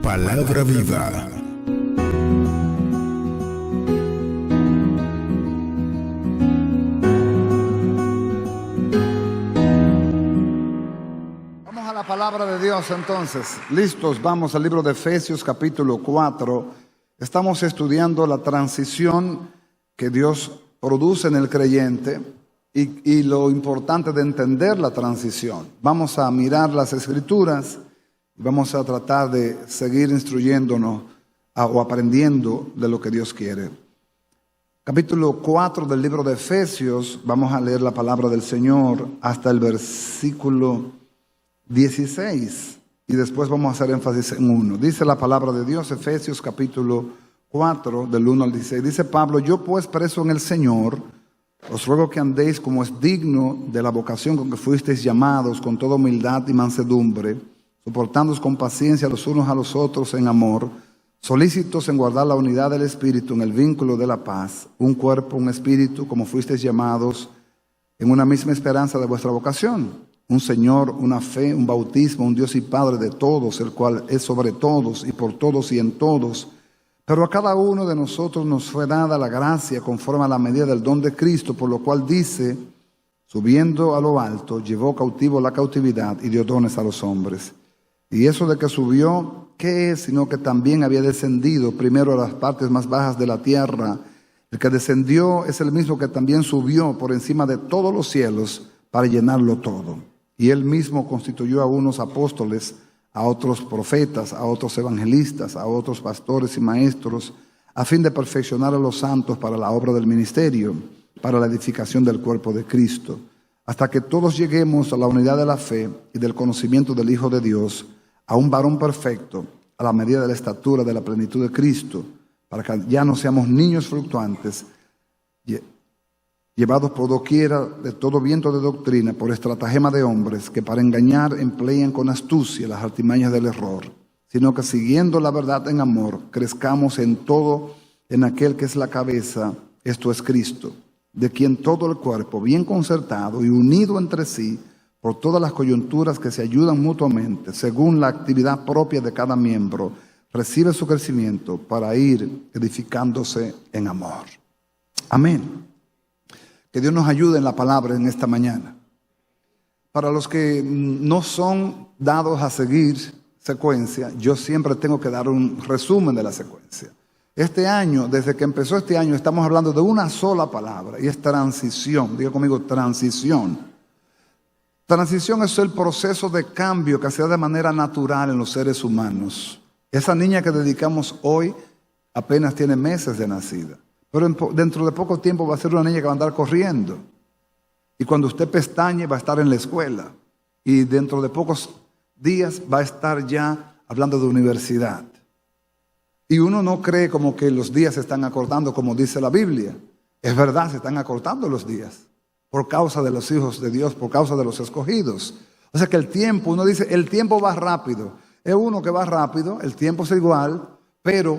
Palabra viva. Vamos a la palabra de Dios entonces. Listos, vamos al libro de Efesios capítulo 4. Estamos estudiando la transición que Dios produce en el creyente y lo importante de entender la transición. Vamos a mirar las escrituras y vamos a tratar de seguir instruyéndonos o aprendiendo de lo que Dios quiere. Capítulo 4 del libro de Efesios, vamos a leer la palabra del Señor hasta el versículo 16 y después vamos a hacer énfasis en uno. Dice la palabra de Dios, Efesios capítulo 4 del 1 al 16. Dice Pablo: yo pues preso en el Señor, os ruego que andéis como es digno de la vocación con que fuisteis llamados, con toda humildad y mansedumbre, soportándoos con paciencia los unos a los otros en amor, solícitos en guardar la unidad del Espíritu en el vínculo de la paz, un cuerpo, un espíritu, como fuisteis llamados en una misma esperanza de vuestra vocación, un Señor, una fe, un bautismo, un Dios y Padre de todos, el cual es sobre todos y por todos y en todos. Pero a cada uno de nosotros nos fue dada la gracia conforme a la medida del don de Cristo, por lo cual dice: subiendo a lo alto, llevó cautivo la cautividad y dio dones a los hombres. Y eso de que subió, ¿qué es? Sino que también había descendido primero a las partes más bajas de la tierra. El que descendió es el mismo que también subió por encima de todos los cielos para llenarlo todo. Y él mismo constituyó a unos apóstoles, a otros profetas, a otros evangelistas, a otros pastores y maestros, a fin de perfeccionar a los santos para la obra del ministerio, para la edificación del cuerpo de Cristo, hasta que todos lleguemos a la unidad de la fe y del conocimiento del Hijo de Dios, a un varón perfecto, a la medida de la estatura de la plenitud de Cristo, para que ya no seamos niños fluctuantes, llevados por doquiera de todo viento de doctrina, por estratagema de hombres que para engañar emplean con astucia las artimañas del error, sino que siguiendo la verdad en amor, crezcamos en todo en aquel que es la cabeza, esto es Cristo, de quien todo el cuerpo, bien concertado y unido entre sí, por todas las coyunturas que se ayudan mutuamente, según la actividad propia de cada miembro, recibe su crecimiento para ir edificándose en amor. Amén. Que Dios nos ayude en la palabra en esta mañana. Para los que no son dados a seguir secuencia, yo siempre tengo que dar un resumen de la secuencia. Este año, desde que empezó este año, estamos hablando de una sola palabra y es transición. Diga conmigo, transición. Transición es el proceso de cambio que se da de manera natural en los seres humanos. Esa niña que dedicamos hoy apenas tiene meses de nacida. Pero dentro de poco tiempo va a ser una niña que va a andar corriendo. Y cuando usted pestañe va a estar en la escuela. Y dentro de pocos días va a estar ya hablando de universidad. Y uno no cree como que los días se están acortando como dice la Biblia. Es verdad, se están acortando los días. Por causa de los hijos de Dios, por causa de los escogidos. O sea que el tiempo, uno dice, el tiempo va rápido. Es uno que va rápido, el tiempo es igual, pero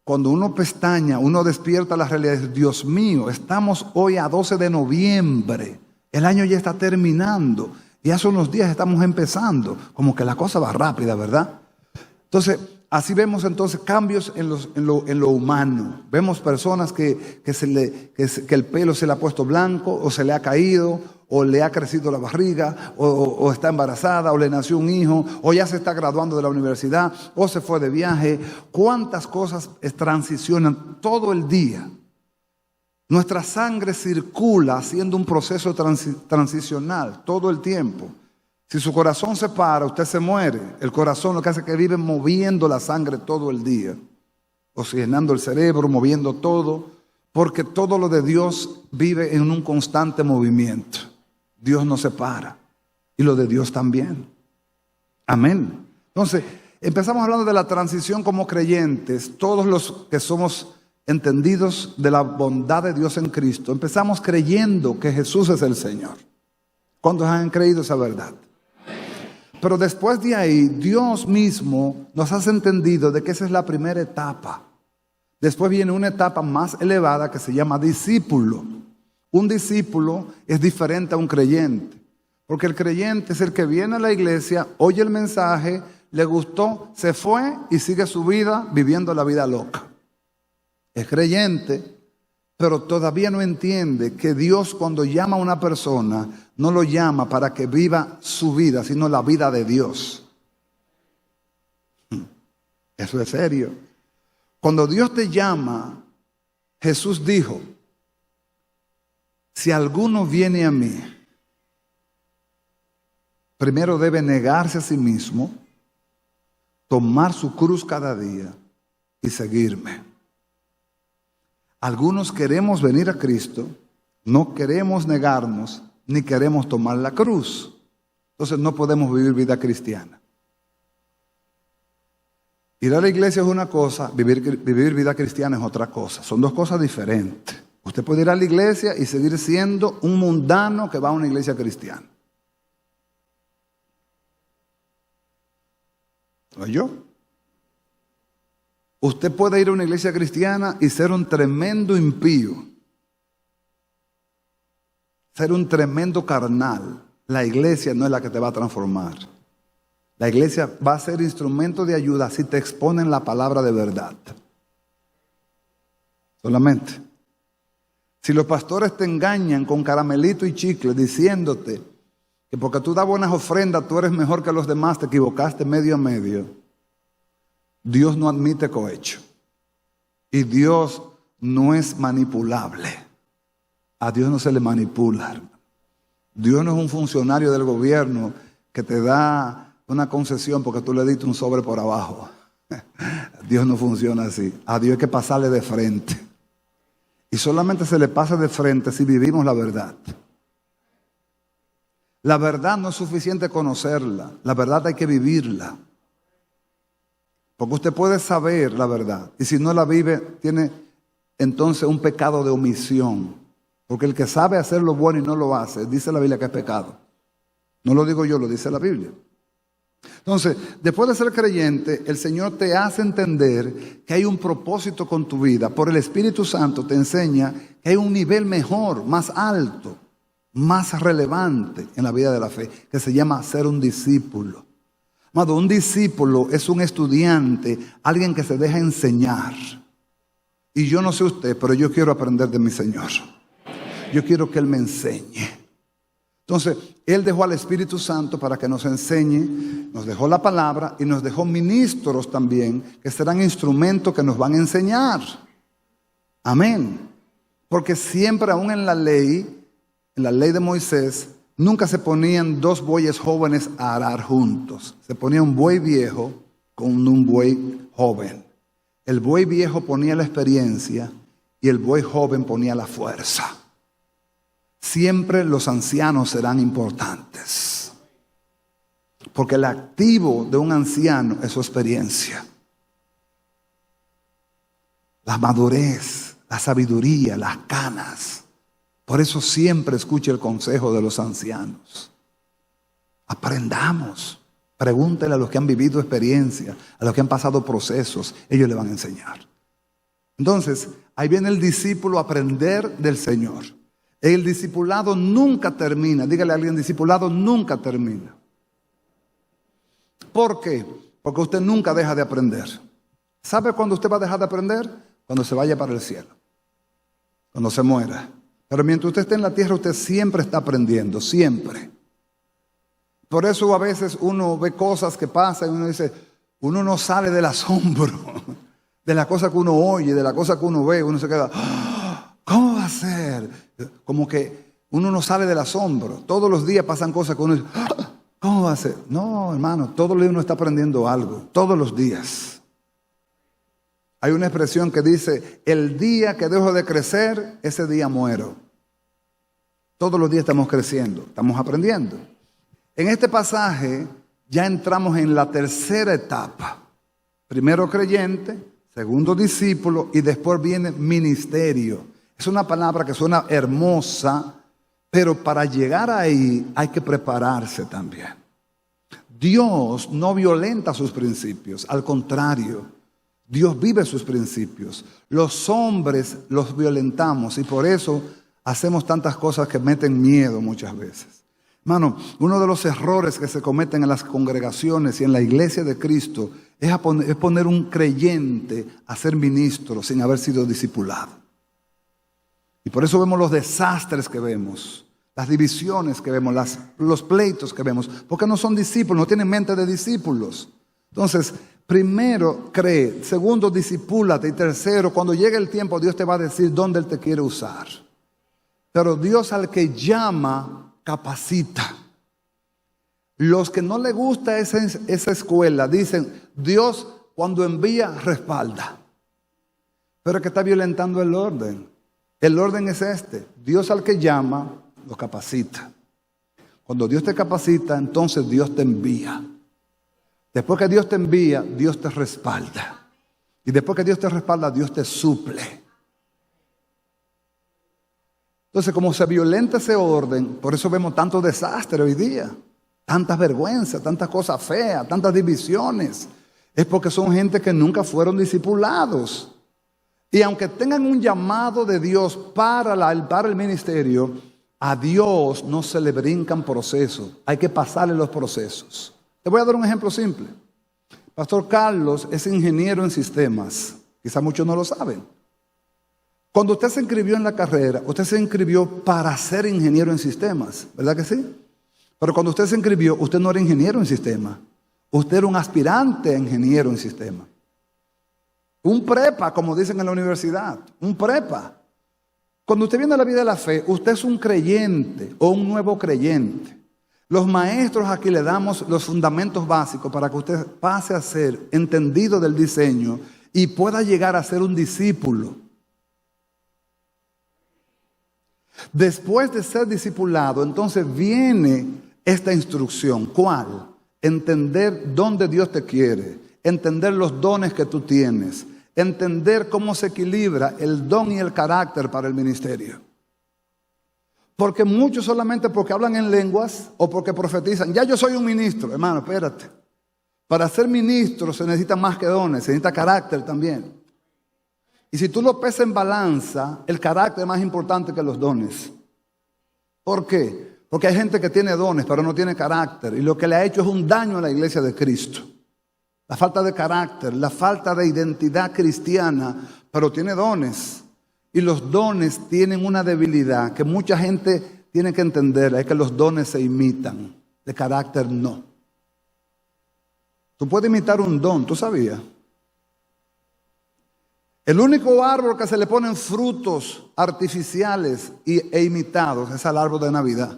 cuando uno pestaña, uno despierta la realidad. Dios mío, estamos hoy a 12 de noviembre. El año ya está terminando. Y hace unos días estamos empezando. Como que la cosa va rápida, ¿verdad? Entonces, así vemos entonces cambios en lo humano. Vemos personas que el pelo se le ha puesto blanco o se le ha caído o le ha crecido la barriga o está embarazada o le nació un hijo o ya se está graduando de la universidad o se fue de viaje. ¿Cuántas cosas transicionan todo el día? Nuestra sangre circula haciendo un proceso transicional todo el tiempo. Si su corazón se para, usted se muere. El corazón lo que hace es que vive moviendo la sangre todo el día, oxigenando el cerebro, moviendo todo, porque todo lo de Dios vive en un constante movimiento. Dios no se para, y lo de Dios también. Amén. Entonces, empezamos hablando de la transición como creyentes. Todos los que somos entendidos de la bondad de Dios en Cristo, empezamos creyendo que Jesús es el Señor. ¿Cuántos han creído esa verdad? Pero después de ahí, Dios mismo nos hace entendido de que esa es la primera etapa. Después viene una etapa más elevada que se llama discípulo. Un discípulo es diferente a un creyente, porque el creyente es el que viene a la iglesia, oye el mensaje, le gustó, se fue y sigue su vida viviendo la vida loca. Es creyente, pero todavía no entiende que Dios, cuando llama a una persona, no lo llama para que viva su vida, sino la vida de Dios. Eso es serio. Cuando Dios te llama, Jesús dijo: si alguno viene a mí, primero debe negarse a sí mismo, tomar su cruz cada día y seguirme. Algunos queremos venir a Cristo, no queremos negarnos, ni queremos tomar la cruz. Entonces no podemos vivir vida cristiana. Ir a la iglesia es una cosa, vivir vida cristiana es otra cosa. Son dos cosas diferentes. Usted puede ir a la iglesia y seguir siendo un mundano que va a una iglesia cristiana. ¿Oyó? Usted puede ir a una iglesia cristiana y ser un tremendo impío, ser un tremendo carnal. La iglesia no es la que te va a transformar. La iglesia va a ser instrumento de ayuda si te exponen la palabra de verdad. Solamente. Si los pastores te engañan con caramelito y chicle diciéndote que porque tú das buenas ofrendas tú eres mejor que los demás, te equivocaste medio a medio. Dios no admite cohecho. Y Dios no es manipulable. A Dios no se le manipula. Dios no es un funcionario del gobierno que te da una concesión porque tú le diste un sobre por abajo. Dios no funciona así. A Dios hay que pasarle de frente. Y solamente se le pasa de frente si vivimos la verdad. La verdad no es suficiente conocerla. La verdad hay que vivirla. Porque usted puede saber la verdad. Y si no la vive, tiene entonces un pecado de omisión. Porque el que sabe hacer lo bueno y no lo hace, dice la Biblia que es pecado. No lo digo yo, lo dice la Biblia. Entonces, después de ser creyente, el Señor te hace entender que hay un propósito con tu vida. Por el Espíritu Santo te enseña que hay un nivel mejor, más alto, más relevante en la vida de la fe, que se llama ser un discípulo. Amado, un discípulo es un estudiante, alguien que se deja enseñar. Y yo no sé usted, pero yo quiero aprender de mi Señor. Yo quiero que Él me enseñe. Entonces, Él dejó al Espíritu Santo para que nos enseñe, nos dejó la palabra y nos dejó ministros también, que serán instrumentos que nos van a enseñar. Amén. Porque siempre, aún en la ley de Moisés, nunca se ponían dos bueyes jóvenes a arar juntos. Se ponía un buey viejo con un buey joven. El buey viejo ponía la experiencia y el buey joven ponía la fuerza. Siempre los ancianos serán importantes. Porque el activo de un anciano es su experiencia. La madurez, la sabiduría, las canas. Por eso siempre escuche el consejo de los ancianos. Aprendamos. Pregúntele a los que han vivido experiencia, a los que han pasado procesos. Ellos le van a enseñar. Entonces, ahí viene el discípulo a aprender del Señor. El discipulado nunca termina. Dígale a alguien, discipulado nunca termina. ¿Por qué? Porque usted nunca deja de aprender. ¿Sabe cuándo usted va a dejar de aprender? Cuando se vaya para el cielo. Cuando se muera. Pero mientras usted esté en la tierra, usted siempre está aprendiendo, siempre. Por eso a veces uno ve cosas que pasan y uno dice, uno no sale del asombro de la cosa que uno oye, de la cosa que uno ve. Uno se queda, ¿cómo va a ser? Como que uno no sale del asombro. Todos los días pasan cosas que uno dice, ¿cómo va a ser? No, hermano, todos los días uno está aprendiendo algo, todos los días. Hay una expresión que dice, el día que dejo de crecer, ese día muero. Todos los días estamos creciendo, estamos aprendiendo. En este pasaje ya entramos en la tercera etapa. Primero creyente, segundo discípulo y después viene ministerio. Es una palabra que suena hermosa, pero para llegar ahí hay que prepararse también. Dios no violenta sus principios, al contrario, Dios vive sus principios. Los hombres los violentamos y por eso hacemos tantas cosas que meten miedo muchas veces. Hermano, uno de los errores que se cometen en las congregaciones y en la iglesia de Cristo es poner un creyente a ser ministro sin haber sido discipulado. Y por eso vemos los desastres que vemos, las divisiones que vemos, los pleitos que vemos, porque no son discípulos, no tienen mente de discípulos. Entonces, primero cree, segundo discipúlate y tercero, cuando llegue el tiempo Dios te va a decir dónde Él te quiere usar. Pero Dios al que llama, capacita. Los que no les gusta esa escuela dicen, Dios cuando envía, respalda. Pero es que está violentando el orden. El orden es este. Dios al que llama, lo capacita. Cuando Dios te capacita, entonces Dios te envía. Después que Dios te envía, Dios te respalda. Y después que Dios te respalda, Dios te suple. Entonces, como se violenta ese orden, por eso vemos tanto desastre hoy día. Tantas vergüenzas, tantas cosas feas, tantas divisiones. Es porque son gente que nunca fueron discipulados. Y aunque tengan un llamado de Dios para el ministerio, a Dios no se le brincan procesos. Hay que pasarle los procesos. Te voy a dar un ejemplo simple. Pastor Carlos es ingeniero en sistemas. Quizá muchos no lo saben. Cuando usted se inscribió en la carrera, usted se inscribió para ser ingeniero en sistemas. ¿Verdad que sí? Pero cuando usted se inscribió, usted no era ingeniero en sistemas. Usted era un aspirante a ingeniero en sistemas. Un prepa, como dicen en la universidad. Un prepa. Cuando usted viene a la vida de la fe, usted es un creyente o un nuevo creyente. Los maestros aquí le damos los fundamentos básicos para que usted pase a ser entendido del diseño y pueda llegar a ser un discípulo. Después de ser discipulado, entonces viene esta instrucción. ¿Cuál? Entender dónde Dios te quiere, entender los dones que tú tienes, entender cómo se equilibra el don y el carácter para el ministerio. Porque muchos solamente porque hablan en lenguas o porque profetizan, ya yo soy un ministro. Hermano, espérate. Para ser ministro se necesita más que dones, se necesita carácter también. Y si tú lo pesas en balanza, el carácter es más importante que los dones. ¿Por qué? Porque hay gente que tiene dones pero no tiene carácter. Y lo que le ha hecho es un daño a la iglesia de Cristo. La falta de carácter, la falta de identidad cristiana, pero tiene dones. Y los dones tienen una debilidad que mucha gente tiene que entender, es que los dones se imitan, de carácter no. Tú puedes imitar un don, ¿tú sabías? El único árbol que se le ponen frutos artificiales e imitados es el árbol de Navidad.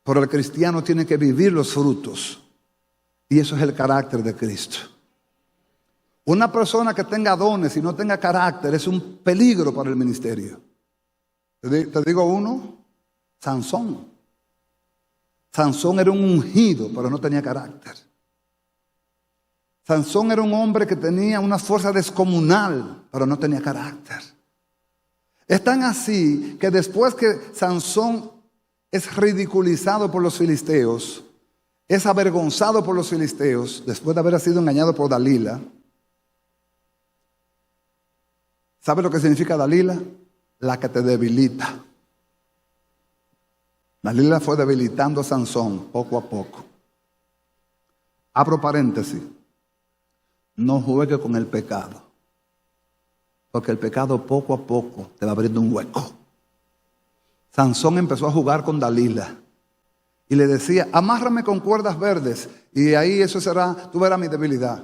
Pero el cristiano tiene que vivir los frutos. Y eso es el carácter de Cristo. Una persona que tenga dones y no tenga carácter es un peligro para el ministerio. Te digo uno, Sansón. Sansón era un ungido, pero no tenía carácter. Sansón era un hombre que tenía una fuerza descomunal, pero no tenía carácter. Es tan así que después que Sansón es ridiculizado por los filisteos, es avergonzado por los filisteos, después de haber sido engañado por Dalila. ¿Sabe lo que significa Dalila? La que te debilita. Dalila fue debilitando a Sansón poco a poco. Abro paréntesis. No juegue con el pecado. Porque el pecado poco a poco te va abriendo un hueco. Sansón empezó a jugar con Dalila. Y le decía, amárrame con cuerdas verdes. Y ahí eso será, tú verás mi debilidad.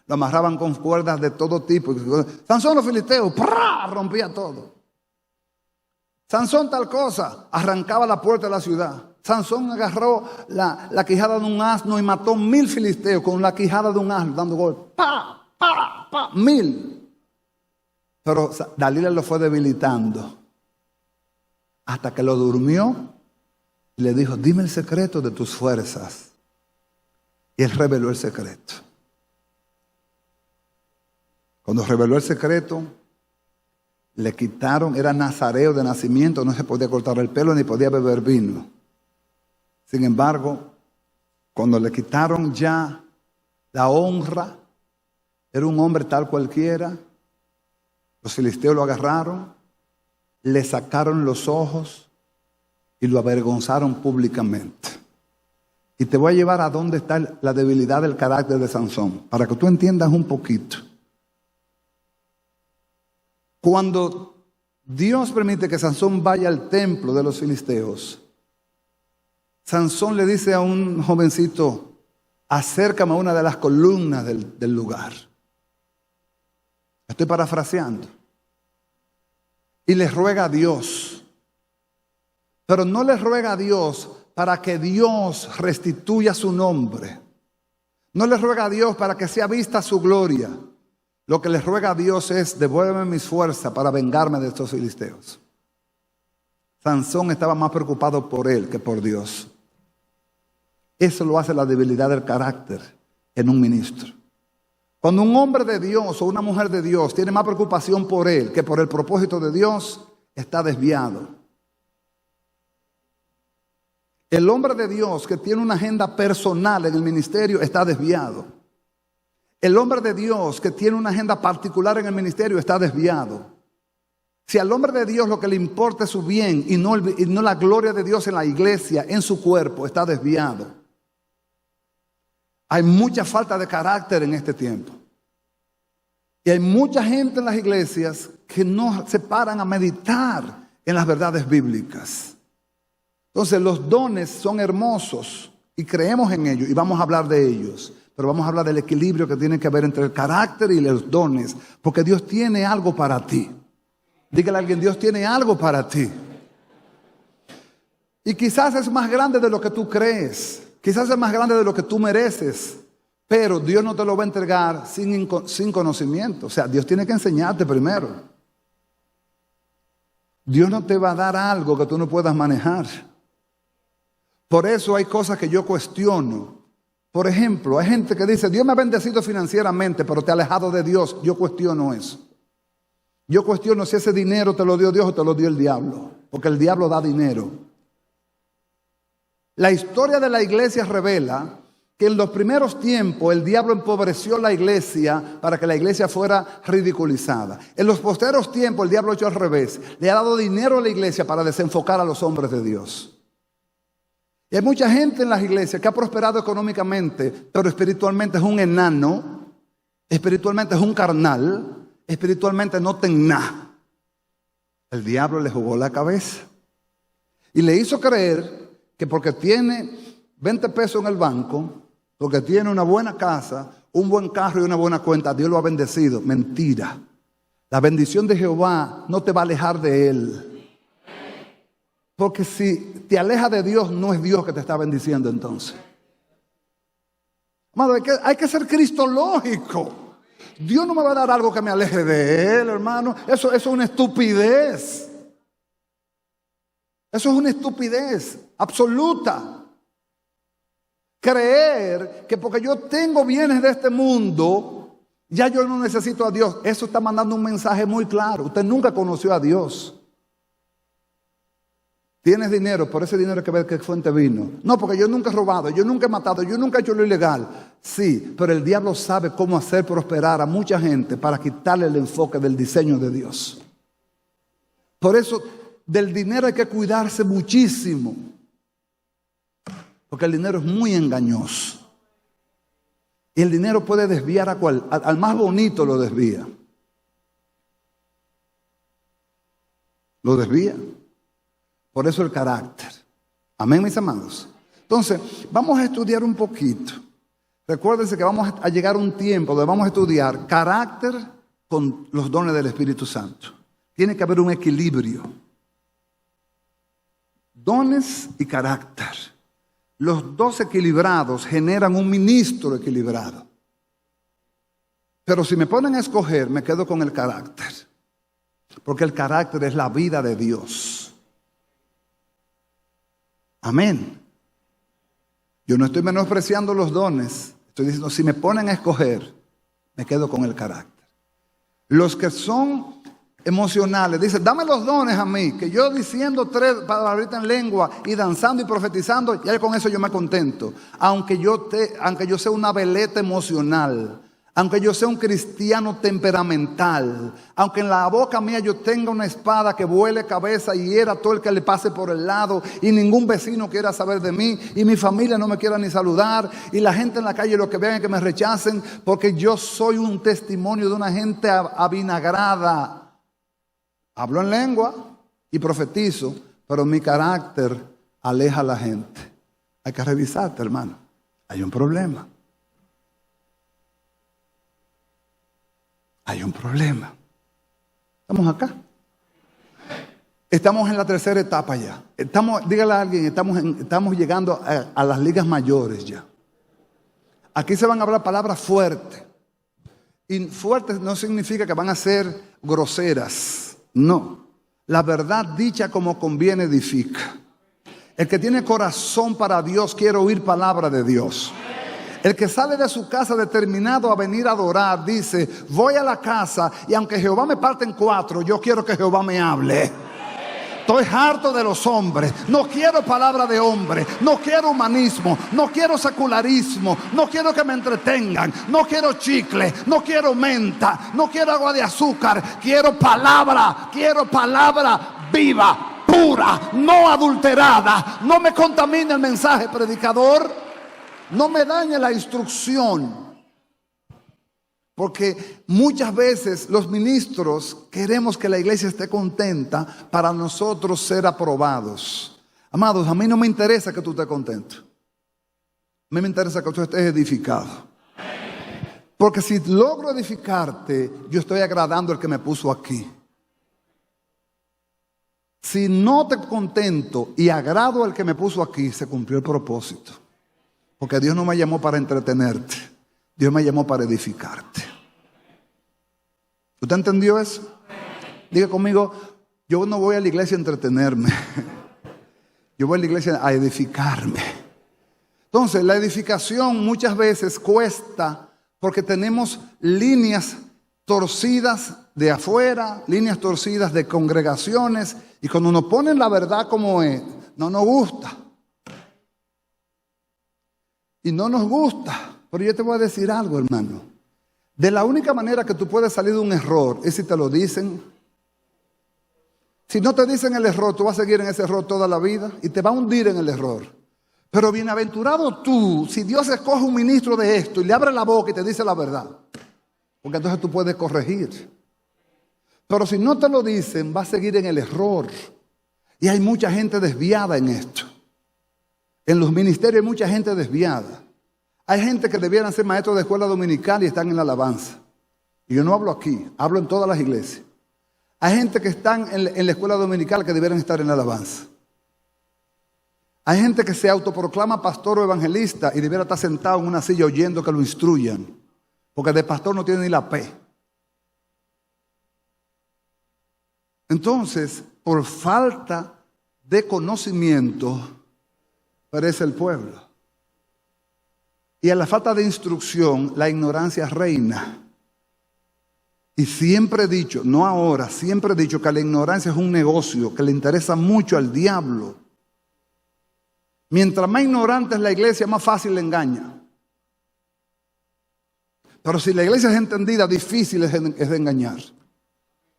Lo amarraban con cuerdas de todo tipo. Sansón los filisteos, ¡prá! Rompía todo. Sansón tal cosa, arrancaba la puerta de la ciudad. Sansón agarró la quijada de un asno y mató 1000 filisteos con la quijada de un asno, dando golpes. ¡Pa! ¡Pa! ¡Pa! 1000. Pero Dalila lo fue debilitando. Hasta que lo durmió y le dijo, dime el secreto de tus fuerzas. Y él reveló el secreto. Cuando reveló el secreto, le quitaron, era nazareo de nacimiento, no se podía cortar el pelo ni podía beber vino. Sin embargo, cuando le quitaron ya la honra, era un hombre tal cualquiera, los filisteos lo agarraron, le sacaron los ojos y lo avergonzaron públicamente. Y te voy a llevar a dónde está la debilidad del carácter de Sansón, para que tú entiendas un poquito. Cuando Dios permite que Sansón vaya al templo de los filisteos, Sansón le dice a un jovencito: acércame a una de las columnas del lugar. Estoy parafraseando. Y le ruega a Dios. Pero no le ruega a Dios para que Dios restituya su nombre. No le ruega a Dios para que sea vista su gloria. Lo que le ruega a Dios es: devuélveme mis fuerzas para vengarme de estos filisteos. Sansón estaba más preocupado por él que por Dios. Eso lo hace la debilidad del carácter en un ministro. Cuando un hombre de Dios o una mujer de Dios tiene más preocupación por él que por el propósito de Dios, está desviado. El hombre de Dios que tiene una agenda personal en el ministerio está desviado. El hombre de Dios que tiene una agenda particular en el ministerio está desviado. Si al hombre de Dios lo que le importa es su bien y no la gloria de Dios en la iglesia, en su cuerpo, está desviado. Hay mucha falta de carácter en este tiempo. Y hay mucha gente en las iglesias que no se paran a meditar en las verdades bíblicas. Entonces los dones son hermosos y creemos en ellos y vamos a hablar de ellos. Pero vamos a hablar del equilibrio que tiene que haber entre el carácter y los dones. Porque Dios tiene algo para ti. Dígale a alguien: Dios tiene algo para ti. Y quizás es más grande de lo que tú crees. Quizás es más grande de lo que tú mereces. Pero Dios no te lo va a entregar sin conocimiento. O sea, Dios tiene que enseñarte primero. Dios no te va a dar algo que tú no puedas manejar. Por eso hay cosas que yo cuestiono. Por ejemplo, hay gente que dice: Dios me ha bendecido financieramente, pero te ha alejado de Dios. Yo cuestiono eso. Yo cuestiono si ese dinero te lo dio Dios o te lo dio el diablo. Porque el diablo da dinero. La historia de la iglesia revela que en los primeros tiempos el diablo empobreció la iglesia para que la iglesia fuera ridiculizada. En los posteriores tiempos el diablo ha hecho al revés. Le ha dado dinero a la iglesia para desenfocar a los hombres de Dios. Y hay mucha gente en las iglesias que ha prosperado económicamente, pero espiritualmente es un enano, espiritualmente es un carnal, espiritualmente no tiene nada. El diablo le jugó la cabeza y le hizo creer que porque tiene 20 pesos en el banco, porque tiene una buena casa, un buen carro y una buena cuenta, Dios lo ha bendecido. Mentira. La bendición de Jehová no te va a alejar de él. Porque si te aleja de Dios, no es Dios que te está bendiciendo entonces. Amado, hay que ser cristológico. Dios no me va a dar algo que me aleje de él, hermano. Eso es una estupidez. Eso es una estupidez absoluta. Creer que porque yo tengo bienes de este mundo, ya yo no necesito a Dios. Eso está mandando un mensaje muy claro. Usted nunca conoció a Dios. Tienes dinero, por ese dinero hay que ver qué fuente vino. No, porque yo nunca he robado, yo nunca he matado, yo nunca he hecho lo ilegal. Sí, pero el diablo sabe cómo hacer prosperar a mucha gente para quitarle el enfoque del diseño de Dios. Por eso del dinero hay que cuidarse muchísimo. Porque el dinero es muy engañoso. Y el dinero puede desviar al más bonito lo desvía. Lo desvía. Por eso el carácter. Amén, mis amados. Entonces, vamos a estudiar un poquito. Recuérdense que vamos a llegar a un tiempo donde vamos a estudiar carácter con los dones del Espíritu Santo. Tiene que haber un equilibrio. Dones y carácter. Los dos equilibrados generan un ministro equilibrado. Pero si me ponen a escoger, me quedo con el carácter. Porque el carácter es la vida de Dios. Amén. Yo no estoy menospreciando los dones. Estoy diciendo, si me ponen a escoger, me quedo con el carácter. Los que son emocionales dicen, dame los dones a mí, que yo diciendo 3 palabritas en lengua y danzando y profetizando, ya con eso yo me contento. Aunque yo sea una veleta emocional, Aunque yo sea un cristiano temperamental, aunque en la boca mía yo tenga una espada que vuele cabeza y hiera a todo el que le pase por el lado, y ningún vecino quiera saber de mí, y mi familia no me quiera ni saludar, y la gente en la calle lo que vean es que me rechacen, porque yo soy un testimonio de una gente avinagrada. Hablo en lengua y profetizo, pero mi carácter aleja a la gente. Hay que revisarte, hermano. Hay un problema. Hay un problema. Estamos acá. Estamos en la tercera etapa ya. Dígale a alguien, estamos llegando a las ligas mayores ya. Aquí se van a hablar palabras fuertes. Y fuertes no significa que van a ser groseras. No. La verdad dicha como conviene edifica. El que tiene corazón para Dios quiere oír palabra de Dios. El que sale de su casa determinado a venir a adorar, dice, voy a la casa y aunque Jehová me parte en cuatro, yo quiero que Jehová me hable. Estoy harto de los hombres. No quiero palabra de hombre. No quiero humanismo. No quiero secularismo. No quiero que me entretengan. No quiero chicle. No quiero menta. No quiero agua de azúcar. Quiero palabra. Quiero palabra viva, pura, no adulterada. No me contamine el mensaje, predicador. No me dañe la instrucción. Porque muchas veces los ministros queremos que la iglesia esté contenta para nosotros ser aprobados. Amados, a mí no me interesa que tú estés contento. A mí me interesa que tú estés edificado. Porque si logro edificarte, yo estoy agradando al que me puso aquí. Si no te contento y agrado al que me puso aquí, se cumplió el propósito. Porque Dios no me llamó para entretenerte. Dios me llamó para edificarte. ¿Usted entendió eso? Diga conmigo, yo no voy a la iglesia a entretenerme. Yo voy a la iglesia a edificarme. Entonces, la edificación muchas veces cuesta porque tenemos líneas torcidas de afuera, líneas torcidas de congregaciones, y cuando nos ponen la verdad como es, no nos gusta. Y no nos gusta. Pero yo te voy a decir algo, hermano. De la única manera que tú puedes salir de un error es si te lo dicen. Si no te dicen el error, tú vas a seguir en ese error toda la vida y te va a hundir en el error. Pero bienaventurado tú, si Dios escoge un ministro de esto y le abre la boca y te dice la verdad. Porque entonces tú puedes corregir. Pero si no te lo dicen, vas a seguir en el error. Y hay mucha gente desviada en esto. En los ministerios hay mucha gente desviada. Hay gente que debieran ser maestros de escuela dominical y están en la alabanza. Y yo no hablo aquí, hablo en todas las iglesias. Hay gente que están en la escuela dominical que debieran estar en la alabanza. Hay gente que se autoproclama pastor o evangelista y debiera estar sentado en una silla oyendo que lo instruyan. Porque de pastor no tiene ni la P. Entonces, por falta de conocimiento, perece el pueblo. Y a la falta de instrucción, la ignorancia reina. Y siempre he dicho, no ahora, siempre he dicho que la ignorancia es un negocio que le interesa mucho al diablo. Mientras más ignorante es la iglesia, más fácil le engaña. Pero si la iglesia es entendida, difícil es de engañar.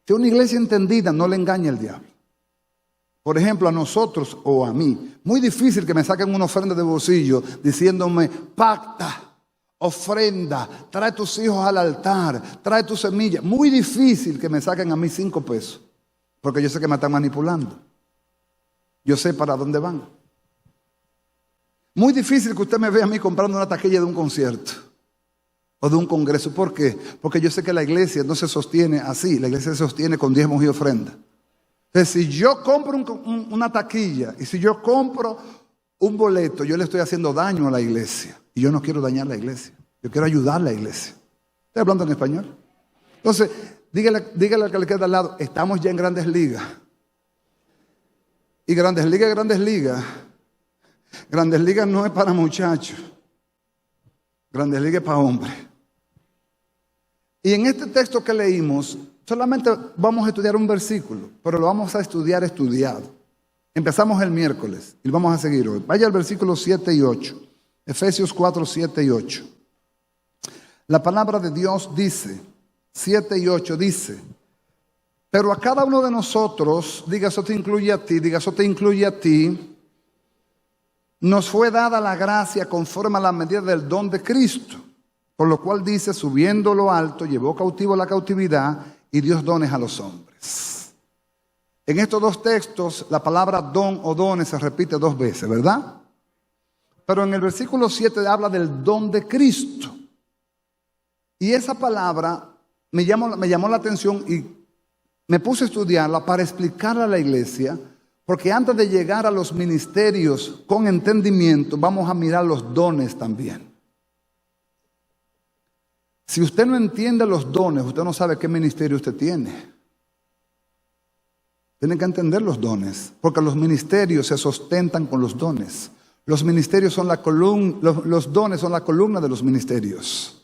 Si una iglesia entendida no le engaña el diablo. Por ejemplo, a nosotros o a mí, muy difícil que me saquen una ofrenda de bolsillo diciéndome, pacta, ofrenda, trae tus hijos al altar, trae tus semillas. Muy difícil que me saquen a mí 5 pesos, porque yo sé que me están manipulando. Yo sé para dónde van. Muy difícil que usted me vea a mí comprando una taquilla de un concierto o de un congreso. ¿Por qué? Porque yo sé que la iglesia no se sostiene así, la iglesia se sostiene con diezmos y ofrendas. Entonces, si yo compro una taquilla y si yo compro un boleto, yo le estoy haciendo daño a la iglesia. Y yo no quiero dañar la iglesia. Yo quiero ayudar a la iglesia. ¿Estoy hablando en español? Entonces, dígale al que le queda al lado, estamos ya en Grandes Ligas. Y Grandes Ligas, Grandes Ligas. Grandes Ligas no es para muchachos. Grandes Ligas es para hombres. Y en este texto que leímos, solamente vamos a estudiar un versículo, pero lo vamos a estudiar estudiado. Empezamos el miércoles y lo vamos a seguir hoy. Vaya al versículo 7 y 8. Efesios 4, 7 y 8. La palabra de Dios dice, 7 y 8 dice, pero a cada uno de nosotros, diga eso te incluye a ti, diga eso te incluye a ti, nos fue dada la gracia conforme a la medida del don de Cristo. Por lo cual dice, subiendo lo alto, llevó cautivo la cautividad y dio dones a los hombres. En estos dos textos, la palabra don o dones se repite 2 veces, ¿verdad? Pero en el versículo 7 habla del don de Cristo. Y esa palabra me llamó la atención y me puse a estudiarla para explicarla a la iglesia, porque antes de llegar a los ministerios con entendimiento, vamos a mirar los dones también. Si usted no entiende los dones, usted no sabe qué ministerio usted tiene. Tiene que entender los dones, porque los ministerios se sustentan con los dones. Los ministerios son los dones son la columna de los ministerios.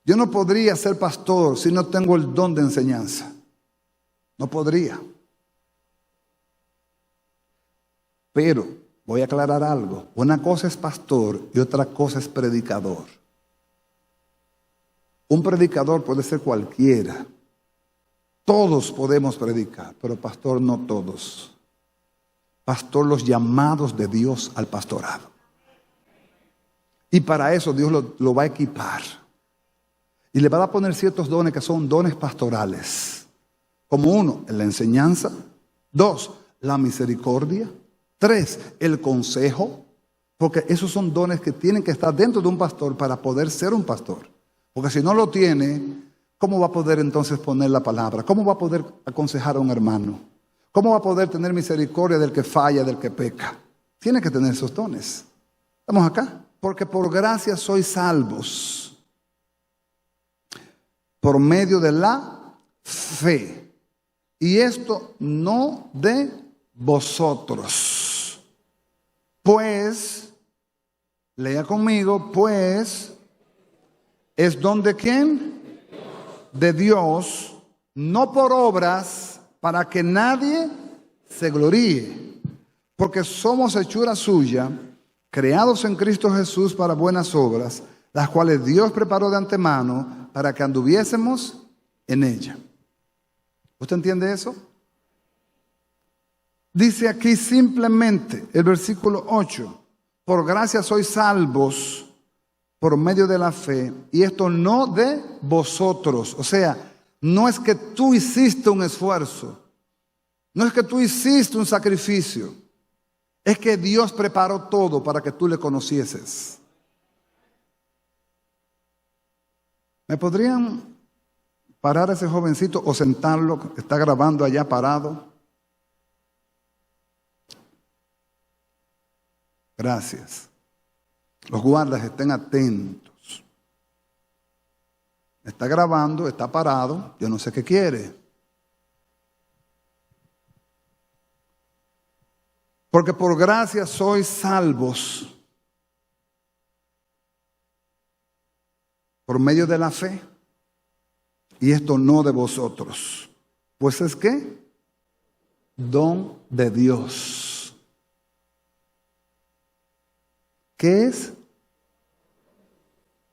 Yo no podría ser pastor si no tengo el don de enseñanza. No podría. Pero voy a aclarar algo. Una cosa es pastor y otra cosa es predicador. Un predicador puede ser cualquiera. Todos podemos predicar, pero pastor no todos. Pastor, los llamados de Dios al pastorado. Y para eso Dios lo va a equipar. Y le va a poner ciertos dones que son dones pastorales. Como 1, la enseñanza. 2, la misericordia. 3, el consejo. Porque esos son dones que tienen que estar dentro de un pastor para poder ser un pastor. Porque si no lo tiene, ¿cómo va a poder entonces poner la palabra? ¿Cómo va a poder aconsejar a un hermano? ¿Cómo va a poder tener misericordia del que falla, del que peca? Tiene que tener esos dones. ¿Estamos acá? Porque por gracia sois salvos por medio de la fe. Y esto no de vosotros. Pues, lea conmigo, pues, ¿es don de quién? De Dios, no por obras, para que nadie se gloríe. Porque somos hechura suya, creados en Cristo Jesús para buenas obras, las cuales Dios preparó de antemano para que anduviésemos en ella. ¿Usted entiende eso? Dice aquí simplemente el versículo 8, por gracia sois salvos por medio de la fe, y esto no de vosotros. O sea, no es que tú hiciste un esfuerzo, no es que tú hiciste un sacrificio, es que Dios preparó todo para que tú le conocieses. ¿Me podrían parar a ese jovencito o sentarlo que está grabando allá parado? Gracias. Los guardas estén atentos. Está grabando, está parado, yo no sé qué quiere. Porque por gracia sois salvos por medio de la fe. Y esto no de vosotros. Pues es que don de Dios. ¿Qué es?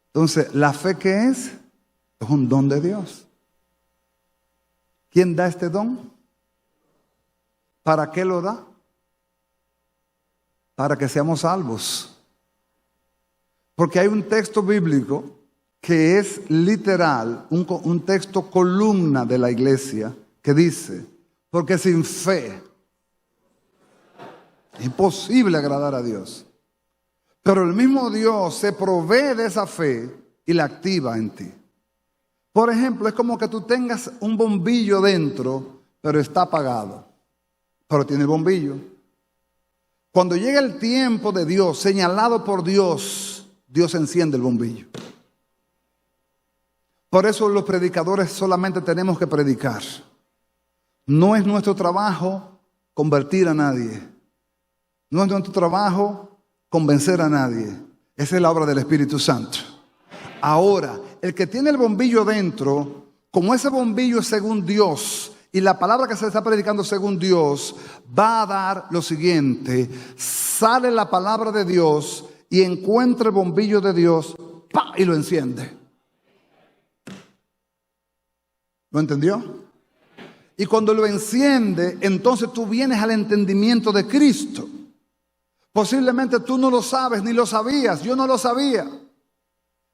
Entonces, ¿la fe qué es? Es un don de Dios. ¿Quién da este don? ¿Para qué lo da? Para que seamos salvos. Porque hay un texto bíblico que es literal, un texto columna de la iglesia que dice, porque sin fe es imposible agradar a Dios. Pero el mismo Dios se provee de esa fe y la activa en ti. Por ejemplo, es como que tú tengas un bombillo dentro, pero está apagado. Pero tiene bombillo. Cuando llega el tiempo de Dios, señalado por Dios, Dios enciende el bombillo. Por eso los predicadores solamente tenemos que predicar. No es nuestro trabajo convertir a nadie. No es nuestro trabajo convencer a nadie. Esa es la obra del Espíritu Santo. Ahora, el que tiene el bombillo dentro, como ese bombillo es según Dios, y la palabra que se está predicando según Dios, va a dar lo siguiente: sale la palabra de Dios y encuentra el bombillo de Dios, ¡pah!, y lo enciende. ¿Lo entendió? Y cuando lo enciende, entonces tú vienes al entendimiento de Cristo. Posiblemente tú no lo sabes ni lo sabías. Yo no lo sabía.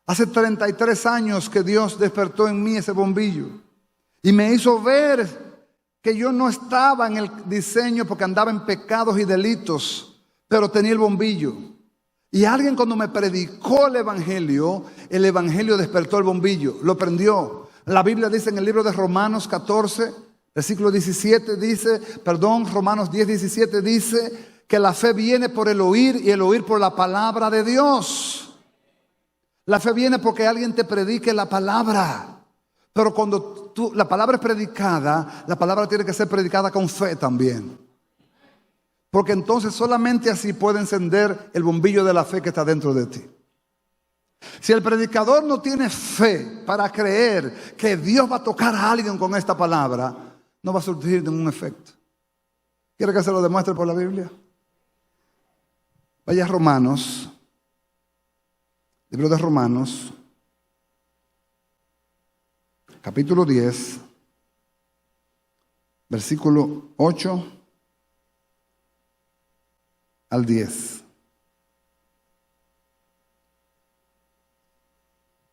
Hace 33 años que Dios despertó en mí ese bombillo. Y me hizo ver que yo no estaba en el diseño porque andaba en pecados y delitos, pero tenía el bombillo. Y alguien cuando me predicó el Evangelio despertó el bombillo, lo prendió. La Biblia dice en el libro de Romanos 14, versículo 17 Romanos 10, 17 dice que la fe viene por el oír y el oír por la palabra de Dios. La fe viene porque alguien te predique la palabra. Pero cuando la palabra es predicada, la palabra tiene que ser predicada con fe también. Porque entonces solamente así puede encender el bombillo de la fe que está dentro de ti. Si el predicador no tiene fe para creer que Dios va a tocar a alguien con esta palabra, no va a surgir ningún efecto. ¿Quiere que se lo demuestre por la Biblia? Vaya a Romanos, libro de Romanos, capítulo 10, versículo 8 al 10.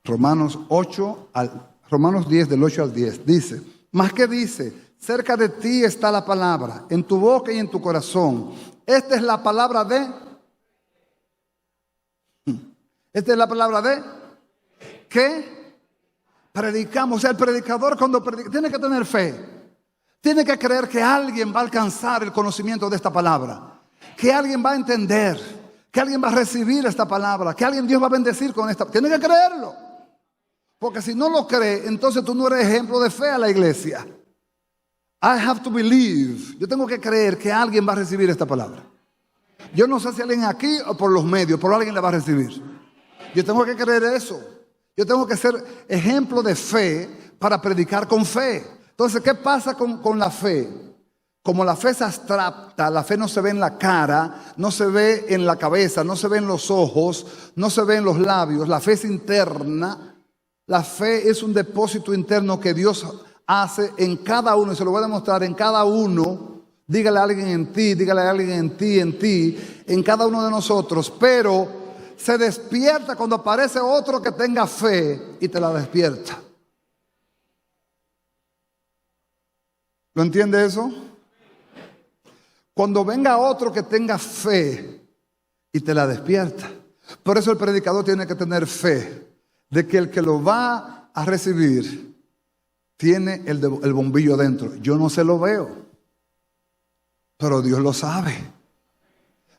Romanos 10 del 8 al 10 dice, ¿más qué dice? Cerca de ti está la palabra, en tu boca y en tu corazón. Esta es la palabra de... Esta es la palabra de... ¿Qué? Predicamos. O sea, el predicador cuando predica tiene que tener fe. Tiene que creer que alguien va a alcanzar el conocimiento de esta palabra. Que alguien va a entender. Que alguien va a recibir esta palabra. Que alguien Dios va a bendecir con esta. Tiene que creerlo. Porque si no lo cree, entonces tú no eres ejemplo de fe a la iglesia. I have to believe. Yo tengo que creer que alguien va a recibir esta palabra. Yo no sé si alguien aquí o por los medios, pero alguien la va a recibir. Yo tengo que creer eso. Yo tengo que ser ejemplo de fe para predicar con fe. Entonces, ¿qué pasa con la fe? Como la fe es abstracta, la fe no se ve en la cara, no se ve en la cabeza, no se ve en los ojos, no se ve en los labios. La fe es interna. La fe es un depósito interno que Dios hace en cada uno. Y se lo voy a demostrar en cada uno. Dígale a alguien en ti, dígale a alguien en ti, en cada uno de nosotros. Pero se despierta cuando aparece otro que tenga fe y te la despierta. ¿Lo entiende eso? Cuando venga otro que tenga fe y te la despierta. Por eso el predicador tiene que tener fe de que el que lo va a recibir tiene el bombillo dentro. Yo no se lo veo, pero Dios lo sabe.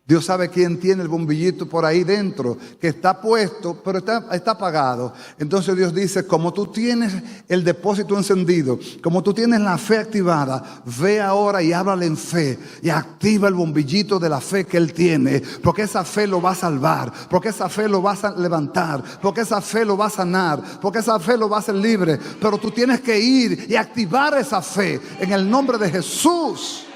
Dios sabe quién tiene el bombillito por ahí dentro, que está puesto, pero está apagado. Entonces Dios dice, como tú tienes el depósito encendido, como tú tienes la fe activada, ve ahora y háblale en fe y activa el bombillito de la fe que Él tiene, porque esa fe lo va a salvar, porque esa fe lo va a levantar, porque esa fe lo va a sanar, porque esa fe lo va a hacer libre. Pero tú tienes que ir y activar esa fe en el nombre de Jesús.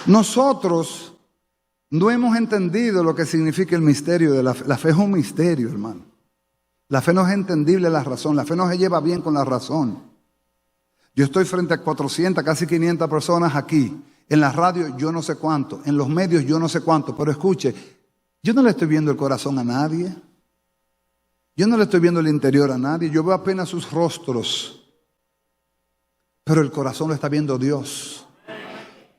Nosotros no hemos entendido lo que significa el misterio de la fe. La fe es un misterio, hermano. La fe no es entendible la razón. La fe no se lleva bien con la razón. Yo estoy frente a 400, casi 500 personas aquí. En la radio yo no sé cuánto. En los medios yo no sé cuánto. Pero escuche, yo no le estoy viendo el corazón a nadie. Yo no le estoy viendo el interior a nadie. Yo veo apenas sus rostros. Pero el corazón lo está viendo Dios.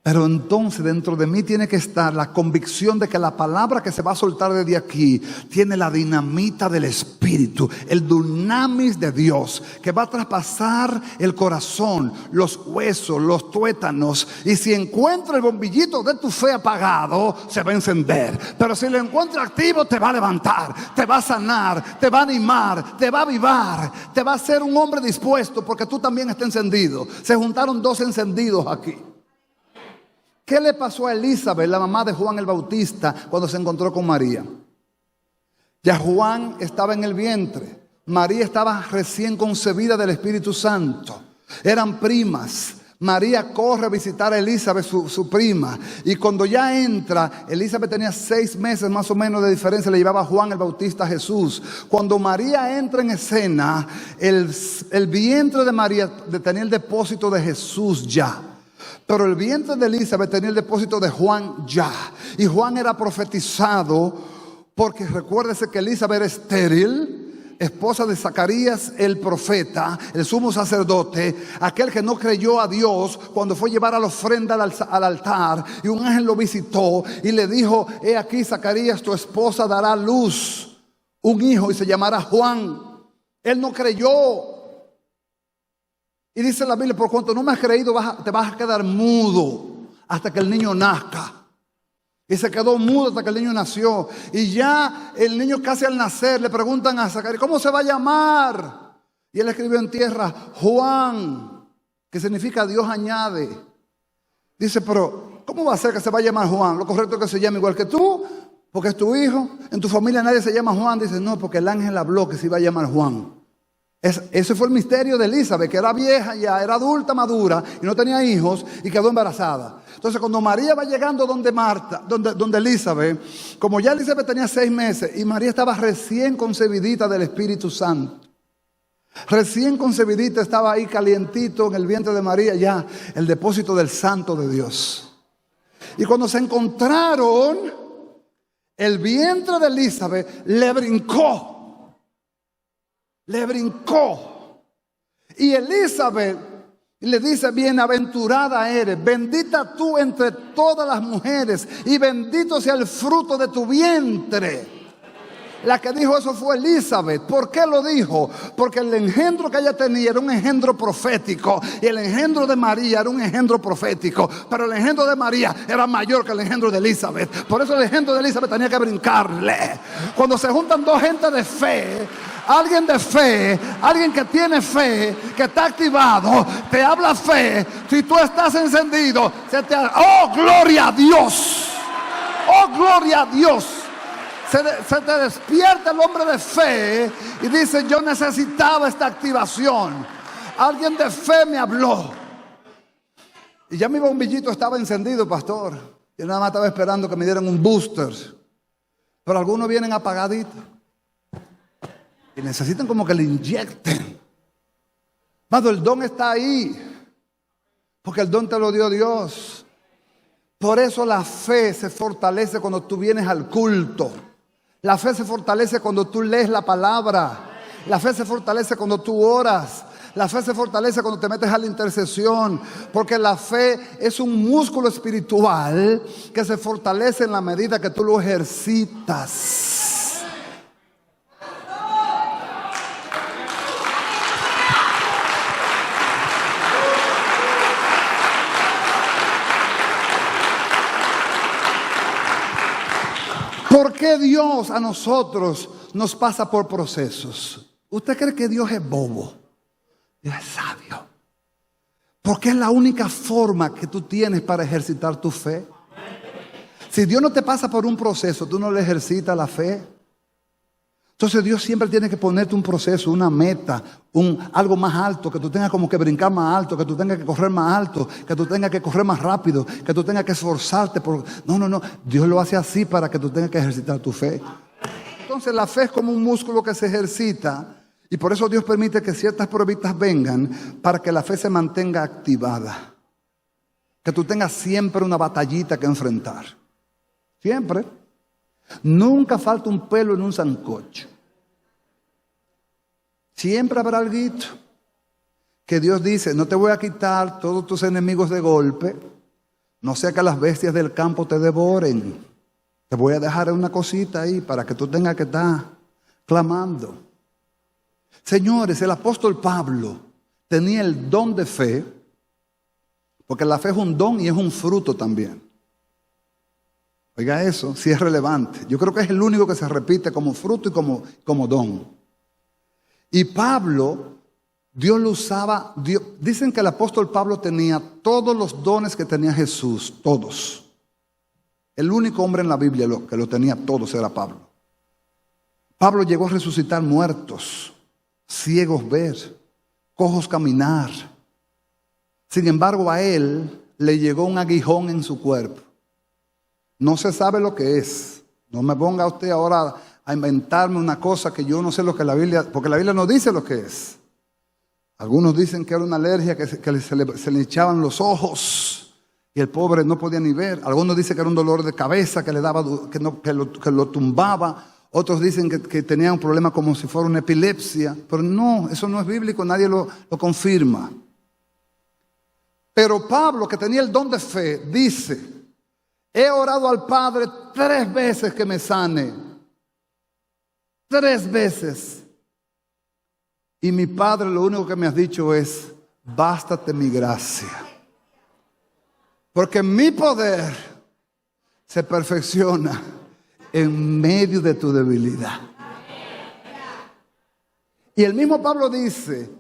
Pero entonces dentro de mí tiene que estar la convicción de que la palabra que se va a soltar desde aquí tiene la dinamita del Espíritu, el dunamis de Dios, que va a traspasar el corazón, los huesos, los tuétanos. Y si encuentra el bombillito de tu fe apagado, se va a encender. Pero si lo encuentra activo, te va a levantar, te va a sanar, te va a animar, te va a avivar, te va a hacer un hombre dispuesto, porque tú también estás encendido. Se juntaron dos encendidos aquí. ¿Qué le pasó a Elizabeth, la mamá de Juan el Bautista, cuando se encontró con María? Ya Juan estaba en el vientre. María estaba recién concebida del Espíritu Santo. Eran primas. María corre a visitar a Elizabeth, su prima. Y cuando ya entra, Elizabeth tenía 6 meses más o menos de diferencia. Le llevaba a Juan el Bautista a Jesús. Cuando María entra en escena, el vientre de María tenía el depósito de Jesús ya. Pero el vientre de Elizabeth tenía el depósito de Juan ya. Y Juan era profetizado porque recuérdese que Elizabeth era estéril, esposa de Zacarías el profeta, el sumo sacerdote, aquel que no creyó a Dios cuando fue a llevar la ofrenda al altar, y un ángel lo visitó y le dijo: he aquí, Zacarías, tu esposa dará a luz un hijo y se llamará Juan. Él no creyó. Y dice la Biblia: por cuanto no me has creído, te vas a quedar mudo hasta que el niño nazca. Y se quedó mudo hasta que el niño nació. Y ya el niño, casi al nacer, le preguntan a Zacarías: ¿cómo se va a llamar? Y él escribió en tierra: Juan, que significa Dios añade. Dice: pero ¿cómo va a ser que se va a llamar Juan? Lo correcto es que se llame igual que tú, porque es tu hijo. En tu familia nadie se llama Juan. Dice: no, porque el ángel habló que se iba a llamar Juan. Ese fue el misterio de Elizabeth, que era vieja ya, era adulta, madura, y no tenía hijos, y quedó embarazada. Entonces, cuando María va llegando donde Elizabeth, como ya Elizabeth tenía 6 meses, y María estaba recién concebidita del Espíritu Santo, recién concebidita, estaba ahí calientito en el vientre de María, ya el depósito del Santo de Dios. Y cuando se encontraron, el vientre de Elizabeth le brincó. Y Elizabeth le dice: bienaventurada eres, bendita tú entre todas las mujeres, y bendito sea el fruto de tu vientre. La que dijo eso fue Elizabeth. ¿Por qué lo dijo? Porque el engendro que ella tenía era un engendro profético, y el engendro de María era un engendro profético, pero el engendro de María era mayor que el engendro de Elizabeth. Por eso el engendro de Elizabeth tenía que brincarle. Cuando se juntan dos gentes de fe, alguien de fe, alguien que tiene fe, que está activado, te habla fe. Si tú estás encendido, ¡oh, gloria a Dios! ¡Oh, gloria a Dios! Se te despierta el hombre de fe y dice: yo necesitaba esta activación. Alguien de fe me habló. Y ya mi bombillito estaba encendido, pastor. Yo nada más estaba esperando que me dieran un booster. Pero algunos vienen apagaditos y necesitan como que le inyecten. Pero el don está ahí, porque el don te lo dio Dios. Por eso la fe se fortalece cuando tú vienes al culto. La fe se fortalece cuando tú lees la palabra. La fe se fortalece cuando tú oras. La fe se fortalece cuando te metes a la intercesión. Porque la fe es un músculo espiritual que se fortalece en la medida que tú lo ejercitas. ¿Por qué Dios a nosotros nos pasa por procesos? ¿Usted cree que Dios es bobo? Dios es sabio. Porque es la única forma que tú tienes para ejercitar tu fe. Si Dios no te pasa por un proceso, tú no le ejercitas la fe. Entonces Dios siempre tiene que ponerte un proceso, una meta, algo más alto, que tú tengas como que brincar más alto, que tú tengas que correr más alto, que tú tengas que correr más rápido, que tú tengas que esforzarte. No. Dios lo hace así para que tú tengas que ejercitar tu fe. Entonces la fe es como un músculo que se ejercita, y por eso Dios permite que ciertas pruebitas vengan para que la fe se mantenga activada. Que tú tengas siempre una batallita que enfrentar. Siempre. Nunca falta un pelo en un sancocho. Siempre habrá algo que Dios dice: no te voy a quitar todos tus enemigos de golpe, no sea que las bestias del campo te devoren. Te voy a dejar una cosita ahí para que tú tengas que estar clamando. Señores, el apóstol Pablo tenía el don de fe, porque la fe es un don y es un fruto también. Oiga eso, sí es relevante. Yo creo que es el único que se repite como fruto y como don. Y Pablo, Dios lo usaba. Dicen que el apóstol Pablo tenía todos los dones que tenía Jesús, todos. El único hombre en la Biblia que lo tenía todos era Pablo. Pablo llegó a resucitar muertos, ciegos ver, cojos caminar, Sin embargo, a él le llegó un aguijón en su cuerpo. No se sabe lo que es. No me ponga usted ahora a inventarme una cosa que yo no sé lo que la Biblia, porque la Biblia no dice lo que es. Algunos dicen que era una alergia, que se le hinchaban los ojos y el pobre no podía ni ver. Algunos dicen que era un dolor de cabeza que le daba, que lo tumbaba. Otros dicen que tenía un problema como si fuera una epilepsia. Pero no, eso no es bíblico, nadie lo confirma. Pero Pablo, que tenía el don de fe, dice: he orado al Padre 3 veces que me sane. 3 veces. Y mi Padre lo único que me ha dicho es: bástate mi gracia. Porque mi poder se perfecciona en medio de tu debilidad. Y el mismo Pablo dice: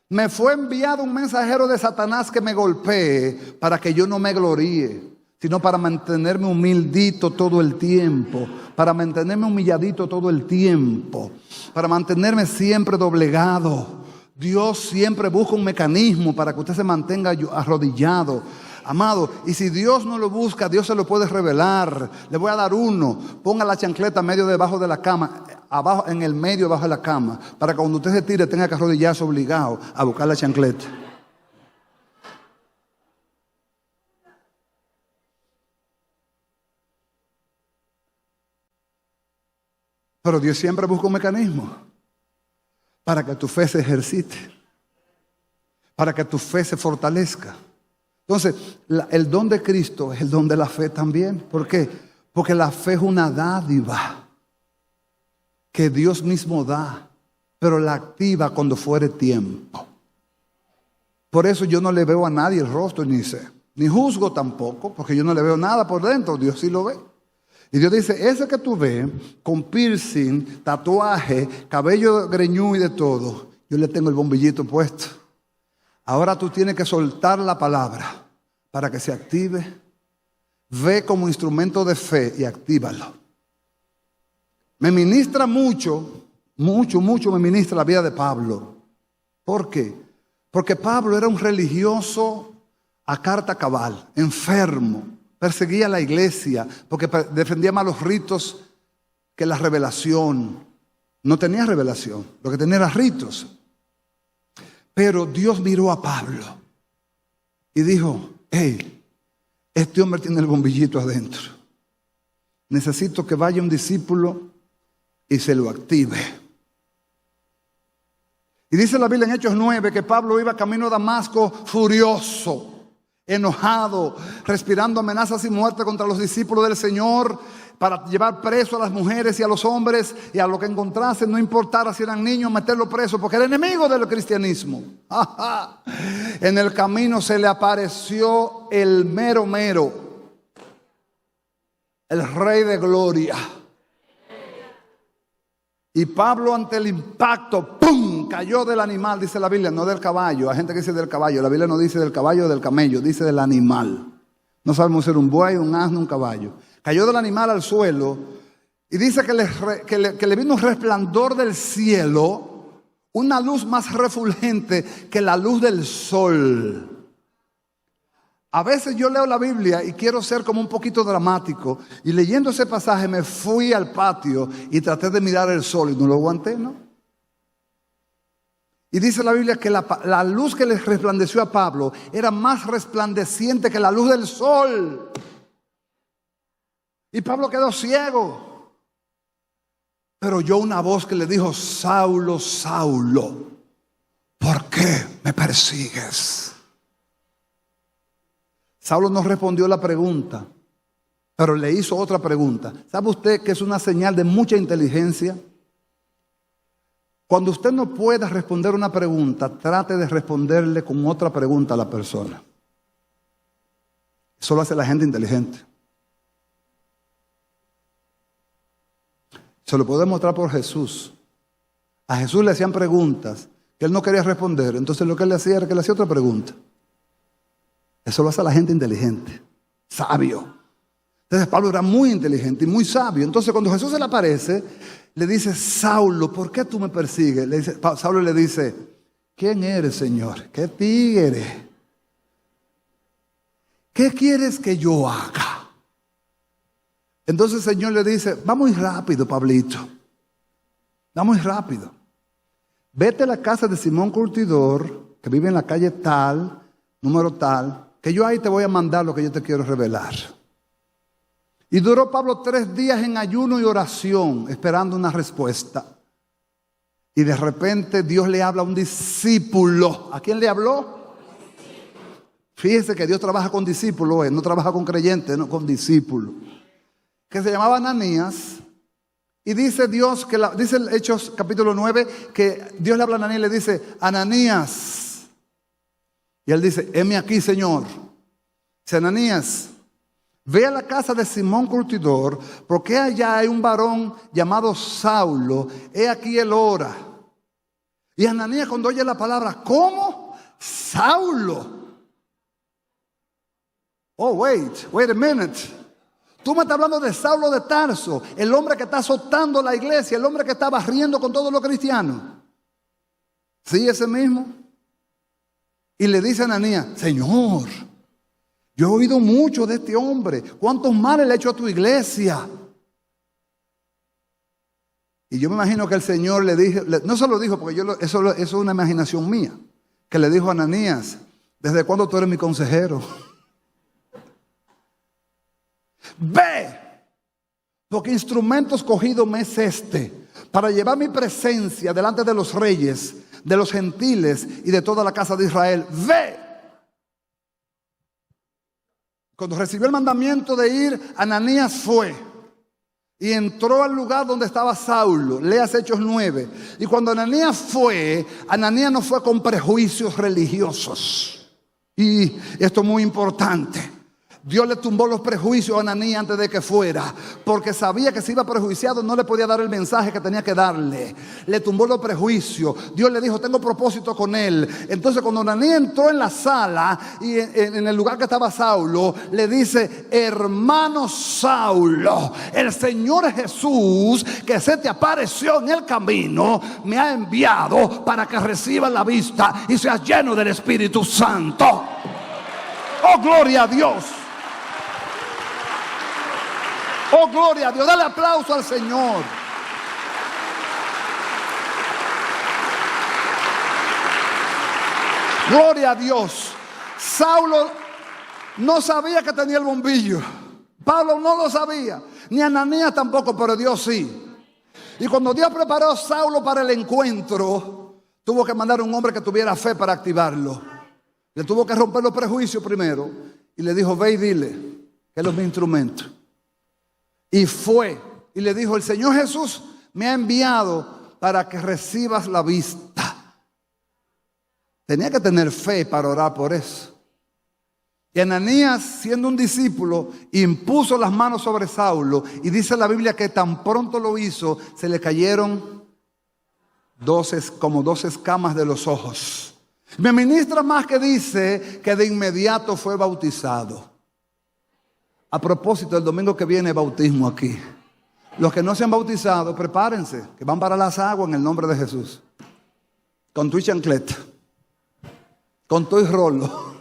me fue enviado un mensajero de Satanás que me golpee para que yo no me gloríe, sino para mantenerme humildito todo el tiempo, para mantenerme humilladito todo el tiempo, para mantenerme siempre doblegado. Dios siempre busca un mecanismo para que usted se mantenga arrodillado. Amado, y si Dios no lo busca, Dios se lo puede revelar. Le voy a dar uno: ponga la chancleta medio debajo de la cama, abajo, en el medio debajo de la cama, para que cuando usted se tire tenga que arrodillarse obligado a buscar la chancleta. Pero Dios siempre busca un mecanismo para que tu fe se ejercite, para que tu fe se fortalezca. Entonces, el don de Cristo es el don de la fe también. ¿Por qué? Porque la fe es una dádiva que Dios mismo da, pero la activa cuando fuere tiempo. Por eso yo no le veo a nadie el rostro, ni juzgo tampoco, porque yo no le veo nada por dentro, Dios sí lo ve. Y Dios dice: ese que tú ves, con piercing, tatuaje, cabello greñudo y de todo, yo le tengo el bombillito puesto. Ahora tú tienes que soltar la palabra para que se active. Ve como instrumento de fe y actívalo. Me ministra mucho me ministra la vida de Pablo. ¿Por qué? Porque Pablo era un religioso a carta cabal, enfermo. Perseguía a la iglesia porque defendía más los ritos que la revelación. No tenía revelación, lo que tenía era ritos. Pero Dios miró a Pablo y dijo: hey, este hombre tiene el bombillito adentro. Necesito que vaya un discípulo y se lo active. Y dice la Biblia en Hechos 9 que Pablo iba camino a Damasco furioso, enojado, respirando amenazas y muerte contra los discípulos del Señor, para llevar preso a las mujeres y a los hombres, y a lo que encontrase, no importara si eran niños, meterlo preso, porque era enemigo del cristianismo. En el camino se le apareció el mero, el Rey de Gloria. Y Pablo, ante el impacto, ¡pum!, cayó del animal, dice la Biblia, no del caballo. Hay gente que dice del caballo. La Biblia no dice del caballo o del camello, dice del animal. No sabemos si era un buey, un asno, un caballo. Cayó del animal al suelo y dice que le vino un resplandor del cielo, una luz más refulgente que la luz del sol. A veces yo leo la Biblia y quiero ser como un poquito dramático, y leyendo ese pasaje me fui al patio y traté de mirar el sol y no lo aguanté, ¿no? Y dice la Biblia que la luz que le resplandeció a Pablo era más resplandeciente que la luz del sol. Y Pablo quedó ciego. Pero oyó una voz que le dijo: Saulo, Saulo, ¿por qué me persigues? Saulo no respondió la pregunta, pero le hizo otra pregunta. ¿Sabe usted que es una señal de mucha inteligencia? Cuando usted no pueda responder una pregunta, trate de responderle con otra pregunta a la persona. Eso lo hace la gente inteligente. Se lo puedo mostrar por Jesús. A Jesús le hacían preguntas que él no quería responder, entonces lo que él le hacía era que le hacía otra pregunta. Eso lo hace la gente inteligente, sabio. Entonces Pablo era muy inteligente y muy sabio. Entonces cuando Jesús se le aparece, le dice: Saulo, ¿por qué tú me persigues? Saulo le dice: ¿quién eres, Señor? ¿Qué tigre? ¿qué quieres que yo haga? Entonces el Señor le dice, va muy rápido, Pablito. Va muy rápido. Vete a la casa de Simón Curtidor, que vive en la calle tal, número tal, que yo ahí te voy a mandar lo que yo te quiero revelar. Y duró Pablo 3 días en ayuno y oración, esperando una respuesta. Y de repente Dios le habla a un discípulo. ¿A quién le habló? Fíjese que Dios trabaja con discípulos, no trabaja con creyentes, no con discípulos. Que se llamaba Ananías. Y dice Dios, dice el Hechos capítulo 9, que Dios le habla a Ananías y le dice, Ananías. Y él dice, heme aquí, Señor. Dice, Ananías, ve a la casa de Simón Curtidor, porque allá hay un varón llamado Saulo. He aquí él ora. Y Ananías cuando oye la palabra, ¿cómo? Saulo. Oh, wait a minute. Tú me estás hablando de Saulo de Tarso, el hombre que está azotando la iglesia, el hombre que está barriendo con todos los cristianos. Sí, ese mismo. Y le dice a Ananías, Señor, yo he oído mucho de este hombre. ¿Cuántos males le ha hecho a tu iglesia? Y yo me imagino que el Señor le dijo, no se lo dijo porque eso es una imaginación mía, que le dijo a Ananías, ¿desde cuándo tú eres mi consejero? Ve, porque instrumento escogido me es para llevar mi presencia delante de los reyes, de los gentiles y de toda la casa de Israel. Ve. Cuando recibió el mandamiento de ir, Ananías fue y entró al lugar donde estaba Saulo. Leas Hechos 9. Y cuando Ananías fue, Ananías no fue con prejuicios religiosos. Y esto es muy importante. Dios le tumbó los prejuicios a Ananías antes de que fuera, porque sabía que si iba prejuiciado no le podía dar el mensaje que tenía que darle. Le tumbó los prejuicios. Dios le dijo, tengo propósito con él. Entonces cuando Ananías entró en la sala y en el lugar que estaba Saulo, le dice, hermano Saulo, el Señor Jesús que se te apareció en el camino me ha enviado para que recibas la vista y seas lleno del Espíritu Santo. Oh, gloria a Dios. Oh, gloria a Dios. Dale aplauso al Señor. Gloria a Dios. Saulo no sabía que tenía el bombillo. Pablo no lo sabía. Ni Ananías tampoco, pero Dios sí. Y cuando Dios preparó a Saulo para el encuentro, tuvo que mandar un hombre que tuviera fe para activarlo. Le tuvo que romper los prejuicios primero. Y le dijo, ve y dile que él es mi instrumento. Y fue, y le dijo, el Señor Jesús me ha enviado para que recibas la vista. Tenía que tener fe para orar por eso. Y Ananías, siendo un discípulo, impuso las manos sobre Saulo. Y dice la Biblia que tan pronto lo hizo, se le cayeron como 2 escamas de los ojos. Me ministra más que dice que de inmediato fue bautizado. A propósito, el domingo que viene bautismo aquí. Los que no se han bautizado, prepárense, que van para las aguas en el nombre de Jesús. Con tu chancleta, con tu rolo.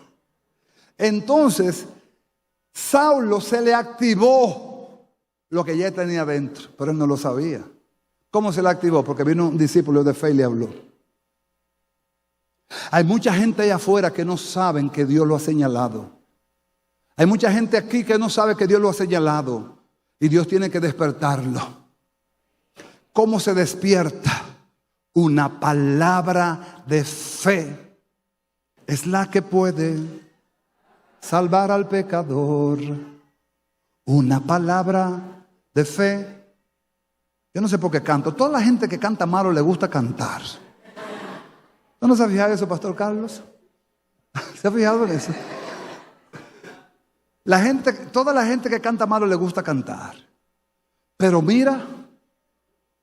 Entonces, Saulo se le activó lo que ya tenía dentro, pero él no lo sabía. ¿Cómo se le activó? Porque vino un discípulo de fe y le habló. Hay mucha gente allá afuera que no saben que Dios lo ha señalado. Hay mucha gente aquí que no sabe que Dios lo ha señalado y Dios tiene que despertarlo. ¿Cómo se despierta? Una palabra de fe es la que puede salvar al pecador. Una palabra de fe. Yo no sé por qué canto. Toda la gente que canta malo le gusta cantar. ¿No se ha fijado eso, Pastor Carlos? ¿Se ha fijado en eso? Toda la gente que canta malo le gusta cantar. Pero mira,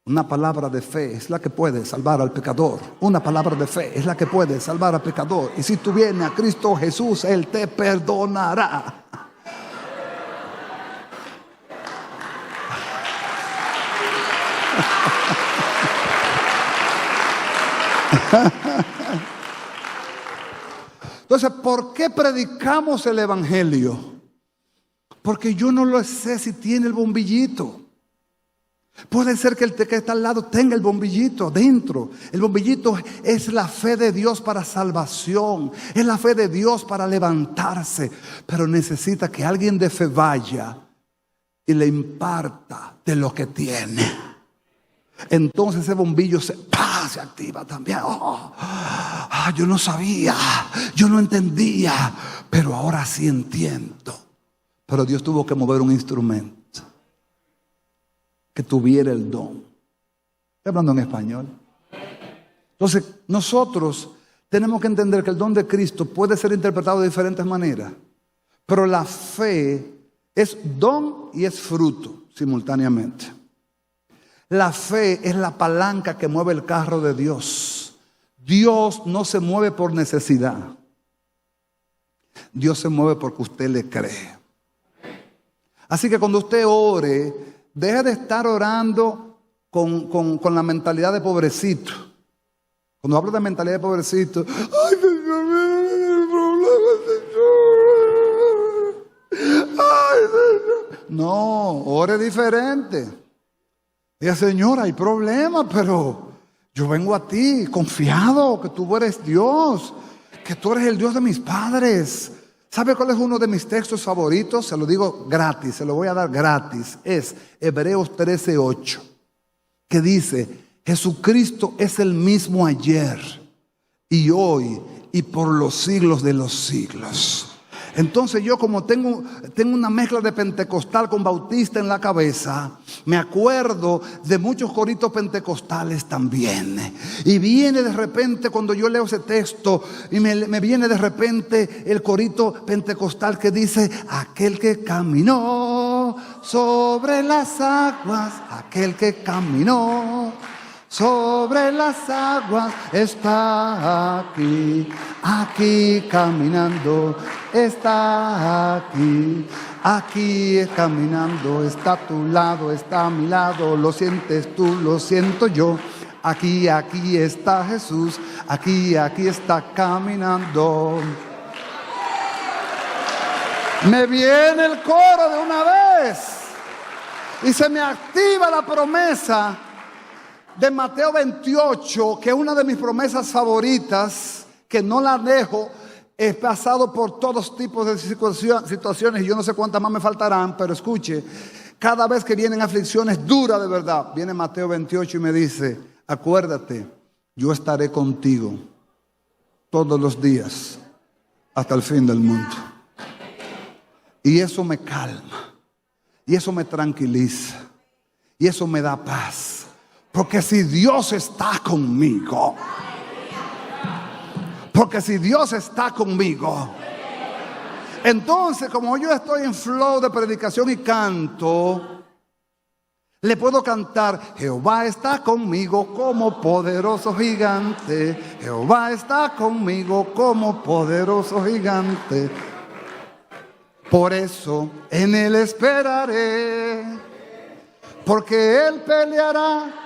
una palabra de fe es la que puede salvar al pecador. Una palabra de fe es la que puede salvar al pecador. Y si tú vienes a Cristo Jesús, Él te perdonará. Entonces, ¿por qué predicamos el evangelio? Porque yo no lo sé si tiene el bombillito. Puede ser que el que está al lado tenga el bombillito dentro. El bombillito es la fe de Dios para salvación. Es la fe de Dios para levantarse. Pero necesita que alguien de fe vaya y le imparta de lo que tiene. Entonces ese bombillo se activa también. Yo no sabía, yo no entendía, pero ahora sí entiendo. Pero Dios tuvo que mover un instrumento que tuviera el don. Estoy hablando en español. Entonces nosotros tenemos que entender que el don de Cristo puede ser interpretado de diferentes maneras, pero la fe es don y es fruto simultáneamente. La fe es la palanca que mueve el carro de Dios. Dios no se mueve por necesidad. Dios se mueve porque usted le cree. Así que cuando usted ore, deje de estar orando con la mentalidad de pobrecito. Cuando hablo de mentalidad de pobrecito, ay, Señor, el problema, Señor. Ay, Señor. No, ore diferente. Diga, Señor, hay problema, pero yo vengo a ti confiado que tú eres Dios, que tú eres el Dios de mis padres. ¿Sabe cuál es uno de mis textos favoritos? Se lo digo gratis, se lo voy a dar gratis. Es Hebreos 13:8, que dice, Jesucristo es el mismo ayer y hoy y por los siglos de los siglos. Entonces yo, como tengo una mezcla de pentecostal con bautista en la cabeza, me acuerdo de muchos coritos pentecostales también. Y viene de repente cuando yo leo ese texto, y me viene de repente el corito pentecostal que dice, aquel que caminó sobre las aguas, aquel que caminó sobre las aguas está aquí, aquí caminando, está aquí, aquí caminando, está a tu lado, está a mi lado, lo sientes tú, lo siento yo, aquí, aquí está Jesús, aquí, aquí está caminando. Me viene el coro de una vez y se me activa la promesa de Mateo 28, que es una de mis promesas favoritas, que no la dejo. He pasado por todos tipos de situaciones y yo no sé cuántas más me faltarán, pero escuche, cada vez que vienen aflicciones duras de verdad, viene Mateo 28 y me dice, acuérdate, yo estaré contigo todos los días hasta el fin del mundo. Y eso me calma, y eso me tranquiliza, y eso me da paz. Porque si Dios está conmigo, entonces como yo estoy en flow de predicación y canto, le puedo cantar, Jehová está conmigo como poderoso gigante, Jehová está conmigo como poderoso gigante. Por eso en Él esperaré, porque Él peleará.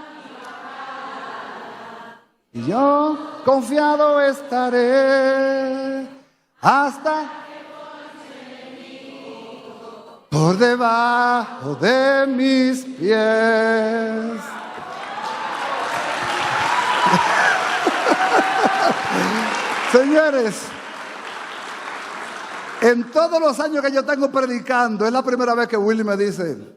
Y yo confiado estaré hasta por debajo de mis pies. Señores, en todos los años que yo tengo predicando, es la primera vez que Willy me dice.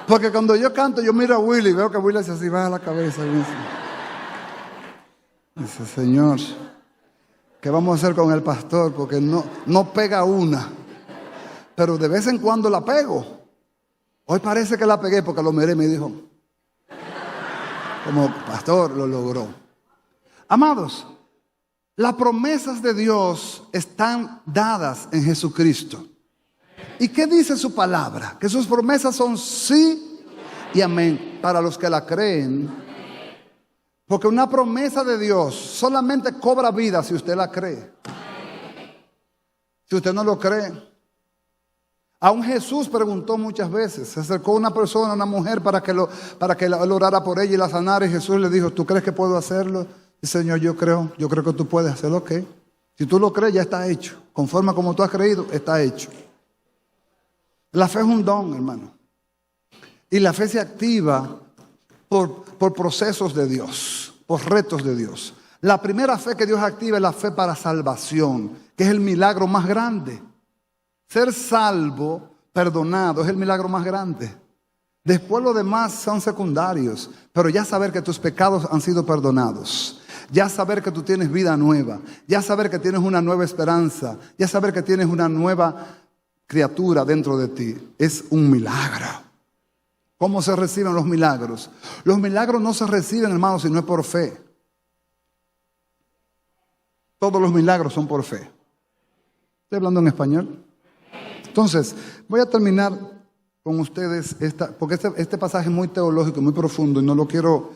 Porque cuando yo canto, yo miro a Willy y veo que Willy hace así, baja la cabeza. Y dice, Señor, ¿qué vamos a hacer con el pastor? Porque no pega una. Pero de vez en cuando la pego. Hoy parece que la pegué porque lo miré y me dijo, como pastor lo logró. Amados, las promesas de Dios están dadas en Jesucristo. ¿Y qué dice su palabra? Que sus promesas son sí y amén para los que la creen. Porque una promesa de Dios solamente cobra vida si usted la cree. Si usted no lo cree. Aún Jesús preguntó muchas veces. Se acercó una persona, una mujer, para que él orara por ella y la sanara. Y Jesús le dijo, ¿tú crees que puedo hacerlo? Y Señor, yo creo que tú puedes hacerlo, ok. Si tú lo crees, ya está hecho. Conforme a como tú has creído, está hecho. La fe es un don, hermano. Y la fe se activa por procesos de Dios, por retos de Dios. La primera fe que Dios activa es la fe para salvación, que es el milagro más grande. Ser salvo, perdonado, es el milagro más grande. Después lo demás son secundarios, pero ya saber que tus pecados han sido perdonados, ya saber que tú tienes vida nueva, ya saber que tienes una nueva esperanza, ya saber que tienes una nueva criatura dentro de ti, es un milagro. ¿Cómo se reciben los milagros? Los milagros no se reciben, hermanos, si no es por fe. Todos los milagros son por fe. ¿Estoy hablando en español? Entonces, voy a terminar con ustedes, porque este pasaje es muy teológico, muy profundo, y no lo quiero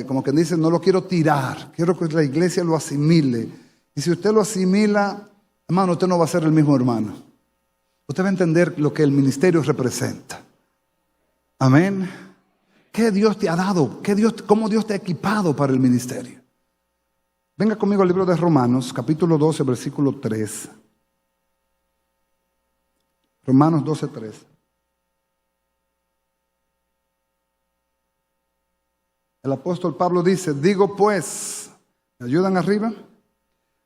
como quien dice, no lo quiero tirar. Quiero que la iglesia lo asimile. Y si usted lo asimila, hermano, usted no va a ser el mismo hermano. Usted va a entender lo que el ministerio representa. Amén. ¿Qué Dios te ha dado? ¿Cómo Dios te ha equipado para el ministerio? Venga conmigo al libro de Romanos, capítulo 12, versículo 3. Romanos 12, 3. El apóstol Pablo dice, digo pues, ¿me ayudan arriba?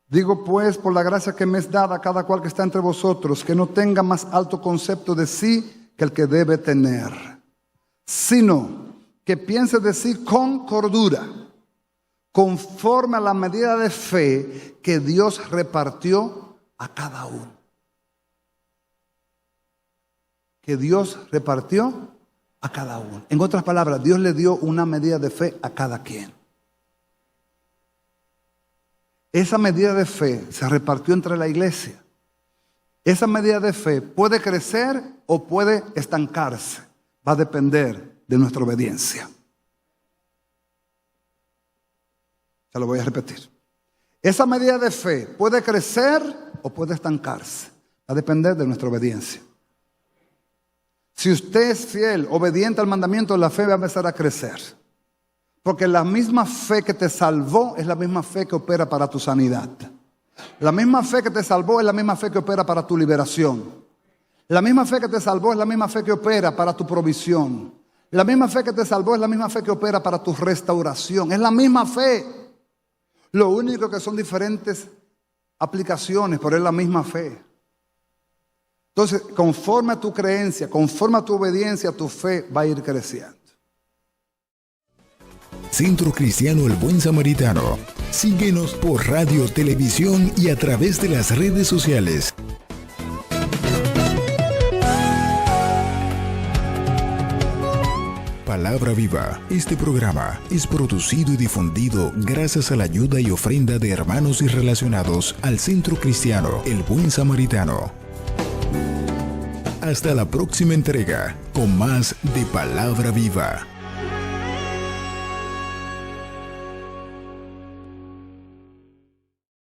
Digo pues, por la gracia que me es dada a cada cual que está entre vosotros, que no tenga más alto concepto de sí que el que debe tener, sino que piense de sí con cordura, conforme a la medida de fe que Dios repartió a cada uno. Que Dios repartió a cada uno. En otras palabras, Dios le dio una medida de fe a cada quien. Esa medida de fe se repartió entre la iglesia. Esa medida de fe puede crecer o puede estancarse. Va a depender de nuestra obediencia. Se lo voy a repetir. Esa medida de fe puede crecer o puede estancarse. Va a depender de nuestra obediencia. Si usted es fiel, obediente al mandamiento, la fe va a empezar a crecer. Porque la misma fe que te salvó es la misma fe que opera para tu sanidad. La misma fe que te salvó es la misma fe que opera para tu liberación. La misma fe que te salvó es la misma fe que opera para tu provisión. La misma fe que te salvó es la misma fe que opera para tu restauración. Es la misma fe. Lo único que son diferentes aplicaciones, pero es la misma fe. Entonces, conforme a tu creencia, conforme a tu obediencia, tu fe va a ir creciendo. Centro Cristiano El Buen Samaritano. Síguenos por radio, televisión y a través de las redes sociales. Palabra Viva. Este programa es producido y difundido gracias a la ayuda y ofrenda de hermanos y relacionados al Centro Cristiano El Buen Samaritano. Hasta la próxima entrega con más de Palabra Viva.